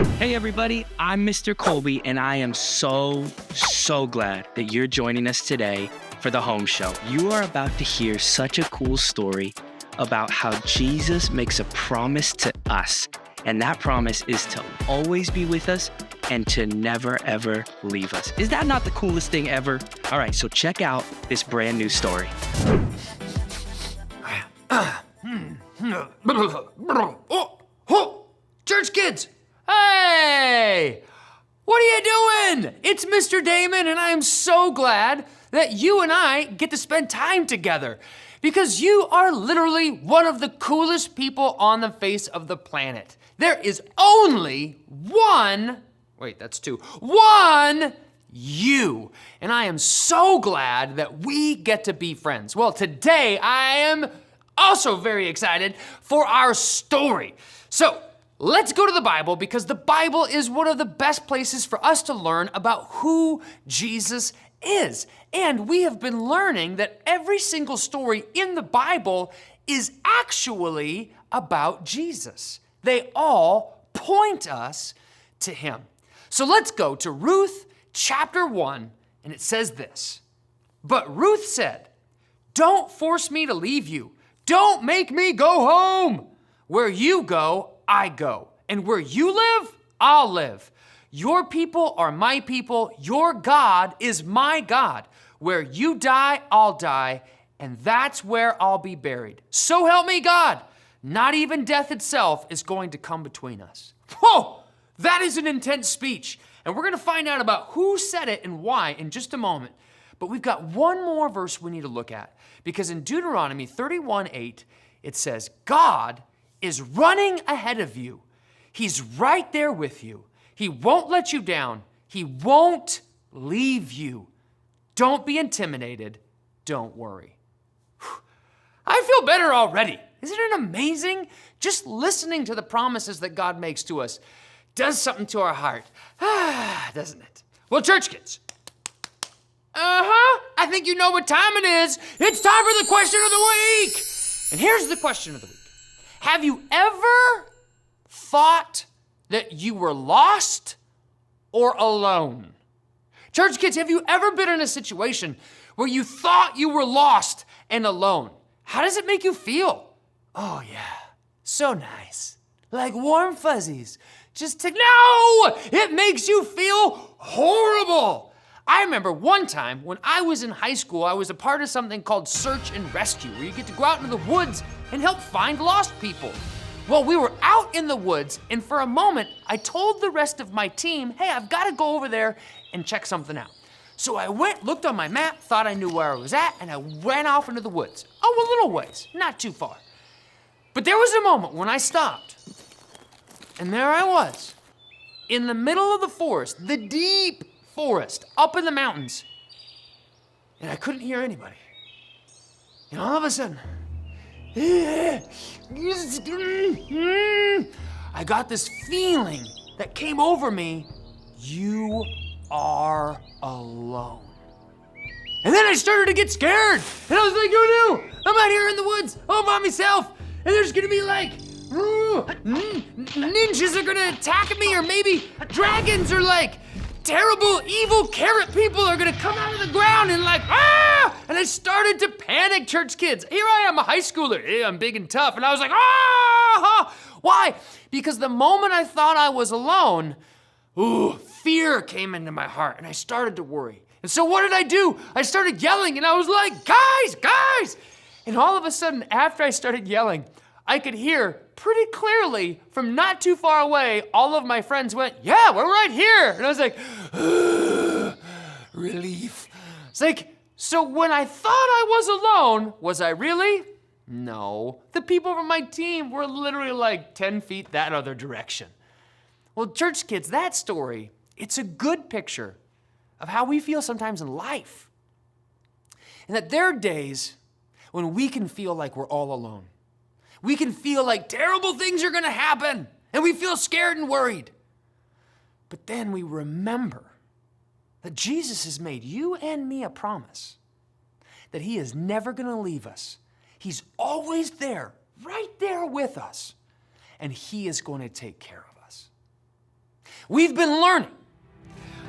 Hey everybody, I'm Mr. Colby, and I am so glad that you're joining us today for the Home Show. You are about to hear such a cool story about how Jesus makes a promise to us, and that promise is to always be with us and to never ever leave us. Is that not the coolest thing ever? All right, so check out this brand new story. Church kids! Hey! What are you doing? It's Mr. Damon, and I am so glad that you and I get to spend time together because you are literally one of the coolest people on the face of the planet. There is only one you. And I am so glad that we get to be friends. Well, today I am also very excited for our story. So, let's go to the Bible because the Bible is one of the best places for us to learn about who Jesus is. And we have been learning that every single story in the Bible is actually about Jesus. They all point us to him. So let's go to Ruth chapter 1, and it says this. But Ruth said, "Don't force me to leave you. Don't make me go home. Where you go, I go. And where you live, I'll live. Your people are my people. Your God is my God. Where you die, I'll die. And that's where I'll be buried. So help me God. Not even death itself is going to come between us." Whoa, that is an intense speech. And we're going to find out about who said it and why in just a moment. But we've got one more verse we need to look at. Because in Deuteronomy 31:8, it says, God is running ahead of you. He's right there with you. He won't let you down. He won't leave you. Don't be intimidated. Don't worry. I feel better already. Isn't it amazing? Just listening to the promises that God makes to us does something to our heart, doesn't it? Well, church kids, I think you know what time it is. It's time for the question of the week. And here's the question of the week. Have you ever thought that you were lost or alone? Church kids, have you ever been in a situation where you thought you were lost and alone? How does it make you feel? Oh yeah, so nice. Like warm fuzzies. No! It makes you feel horrible. I remember one time when I was in high school, I was a part of something called Search and Rescue, where you get to go out into the woods and help find lost people. Well, we were out in the woods, and for a moment, I told the rest of my team, hey, I've got to go over there and check something out. So I went, looked on my map, thought I knew where I was at, and I ran off into the woods. Oh, a little ways, not too far. But there was a moment when I stopped, and there I was, in the middle of the forest, the deep forest, up in the mountains, and I couldn't hear anybody. And all of a sudden, I got this feeling that came over me, you are alone. And then I started to get scared, and I was like, oh no, I'm out here in the woods all by myself, and there's gonna be like, ninjas are gonna attack me, or maybe dragons, or like terrible, evil carrot people are gonna come out of the ground and like, ah! And I started to panic, church kids. Here I am, a high schooler. Yeah, I'm big and tough. And I was like, ah! Why? Because the moment I thought I was alone, fear came into my heart and I started to worry. And so what did I do? I started yelling and I was like, guys! And all of a sudden, after I started yelling, I could hear pretty clearly from not too far away, all of my friends went, yeah, we're right here. And I was like, relief. It's like, so when I thought I was alone, was I really? No. The people from my team were literally like 10 feet that other direction. Well, church kids, that story, it's a good picture of how we feel sometimes in life. And that there are days when we can feel like we're all alone. We can feel like terrible things are gonna happen, and we feel scared and worried. But then we remember that Jesus has made you and me a promise that he is never gonna leave us. He's always there, right there with us, and he is going to take care of us. we've been learning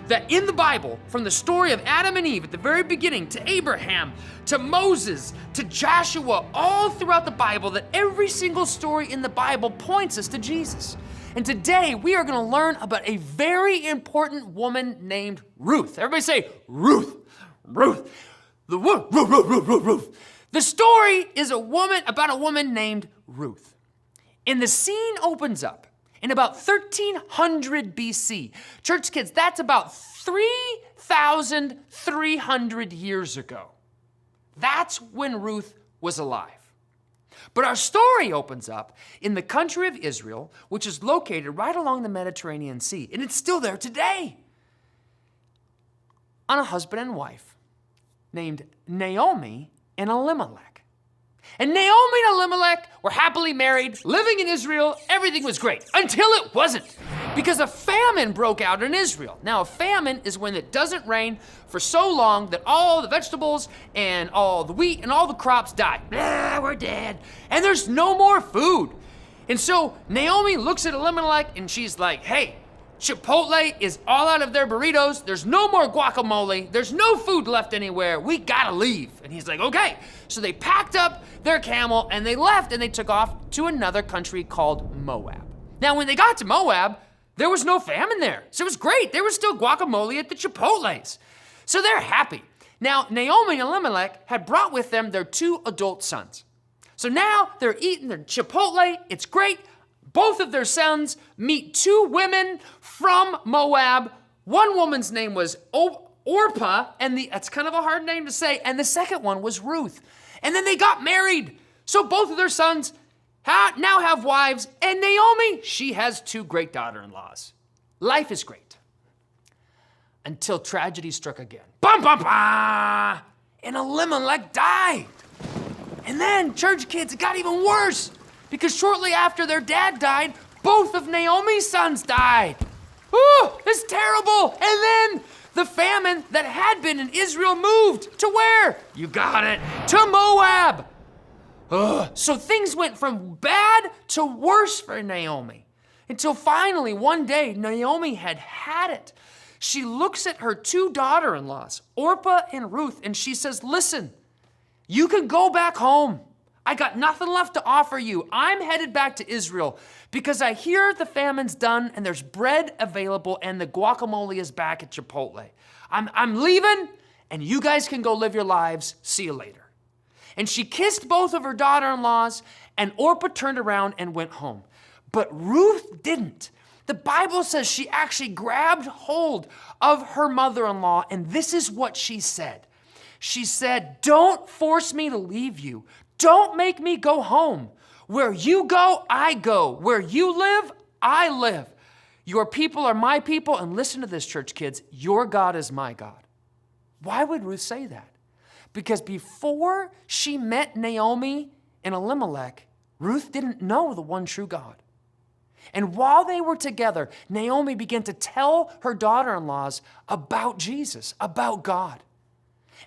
that in the Bible, from the story of Adam and Eve at the very beginning, to Abraham, to Moses, to Joshua, all throughout the Bible, that every single story in the Bible points us to Jesus. And today, we are gonna learn about a very important woman named Ruth. Everybody say, Ruth, Ruth. Ruth. The story is about a woman named Ruth. And the scene opens up in about 1300 BC. Church kids, that's about 3,300 years ago. That's when Ruth was alive. But our story opens up in the country of Israel, which is located right along the Mediterranean Sea, and it's still there today, on a husband and wife named Naomi and Elimelech. And Naomi and Elimelech were happily married, living in Israel. Everything was great, until it wasn't, because a famine broke out in Israel. Now, a famine is when it doesn't rain for so long that all the vegetables and all the wheat and all the crops die. We're dead. And there's no more food. And so Naomi looks at Elimelech and she's like, hey, Chipotle is all out of their burritos. There's no more guacamole. There's no food left anywhere. We gotta leave. And he's like, okay. So they packed up their camel and they left and they took off to another country called Moab. Now, when they got to Moab, there was no famine there. So it was great. There was still guacamole at the Chipotles. So they're happy. Now, Naomi and Elimelech had brought with them their 2 adult sons. So now they're eating their Chipotle. It's great. Both of their sons meet 2 women from Moab. One woman's name was Orpah, and that's kind of a hard name to say, and the second one was Ruth. And then they got married. So both of their sons now have wives, and Naomi, she has 2 great daughter-in-laws. Life is great. Until tragedy struck again. Bum, bum, bum! And Elimelech died. And then, church kids, it got even worse, because shortly after their dad died, both of Naomi's sons died. Ooh, it's terrible. And then the famine that had been in Israel moved to where? You got it, to Moab. So things went from bad to worse for Naomi, until finally one day Naomi had it. She looks at her 2 daughter-in-laws, Orpah and Ruth, and she says, listen, you can go back home. I got nothing left to offer you. I'm headed back to Israel because I hear the famine's done and there's bread available and the guacamole is back at Chipotle. I'm leaving and you guys can go live your lives. See you later. And she kissed both of her daughter-in-laws and Orpah turned around and went home. But Ruth didn't. The Bible says she actually grabbed hold of her mother-in-law, and this is what she said. She said, don't force me to leave you. Don't make me go home. Where you go, I go. Where you live, I live. Your people are my people, and listen to this, church kids, your God is my God. Why would Ruth say that? Because before she met Naomi and Elimelech, Ruth didn't know the one true God. And while they were together, Naomi began to tell her daughter-in-laws about Jesus, about God.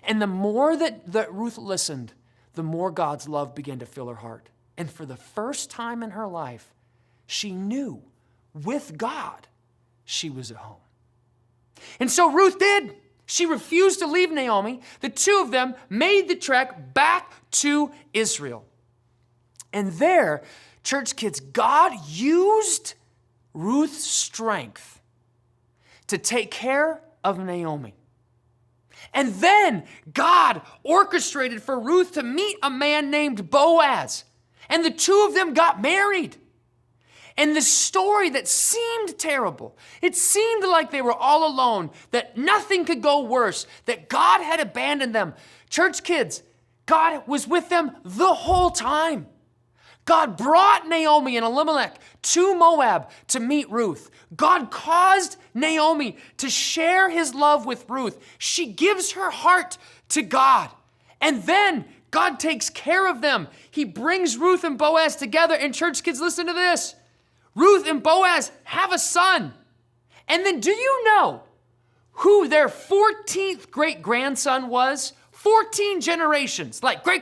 And the more that Ruth listened, the more God's love began to fill her heart. And for the first time in her life, she knew with God, she was at home. And so Ruth did. She refused to leave Naomi. The 2 of them made the trek back to Israel. And there, church kids, God used Ruth's strength to take care of Naomi. And then God orchestrated for Ruth to meet a man named Boaz. And the 2 of them got married. And the story that seemed terrible, it seemed like they were all alone, that nothing could go worse, that God had abandoned them. Church kids, God was with them the whole time. God brought Naomi and Elimelech to Moab to meet Ruth. God caused Naomi to share his love with Ruth. She gives her heart to God. And then God takes care of them. He brings Ruth and Boaz together. And church kids, listen to this. Ruth and Boaz have a son. And then do you know who their 14th great-grandson was? 14 generations, like great.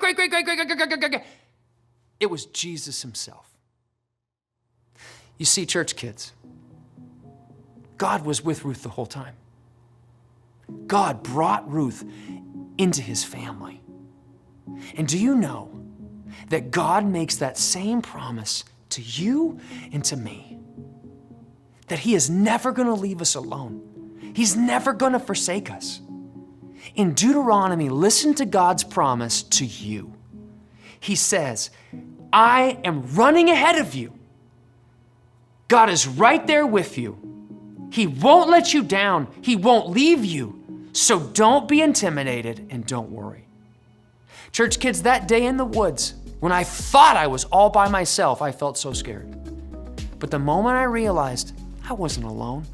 It was Jesus himself. You see, church kids, God was with Ruth the whole time. God brought Ruth into his family. And do you know that God makes that same promise to you and to me? That he is never going to leave us alone. He's never going to forsake us. In Deuteronomy, listen to God's promise to you. He says, I am running ahead of you. God is right there with you. He won't let you down. He won't leave you. So don't be intimidated and don't worry. Church kids, that day in the woods, when I thought I was all by myself, I felt so scared. But the moment I realized I wasn't alone,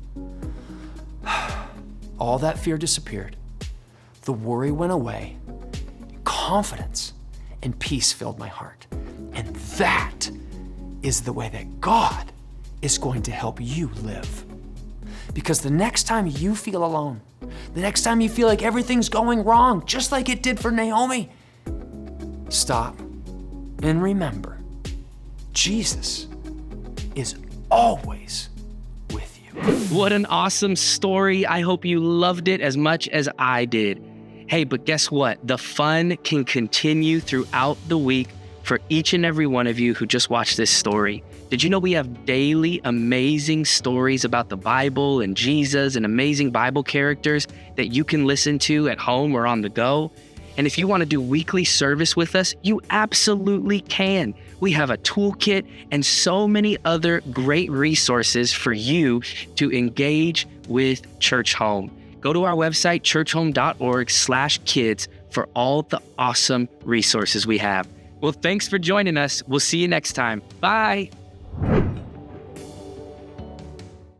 all that fear disappeared. The worry went away. Confidence and peace filled my heart. And that is the way that God is going to help you live. Because the next time you feel alone, the next time you feel like everything's going wrong, just like it did for Naomi, stop and remember, Jesus is always with you. What an awesome story. I hope you loved it as much as I did. Hey, but guess what? The fun can continue throughout the week for each and every one of you who just watched this story. Did you know we have daily amazing stories about the Bible and Jesus and amazing Bible characters that you can listen to at home or on the go? And if you want to do weekly service with us, you absolutely can. We have a toolkit and so many other great resources for you to engage with Churchome. Go to our website, churchome.org/kids, for all the awesome resources we have. Well, thanks for joining us. We'll see you next time. Bye.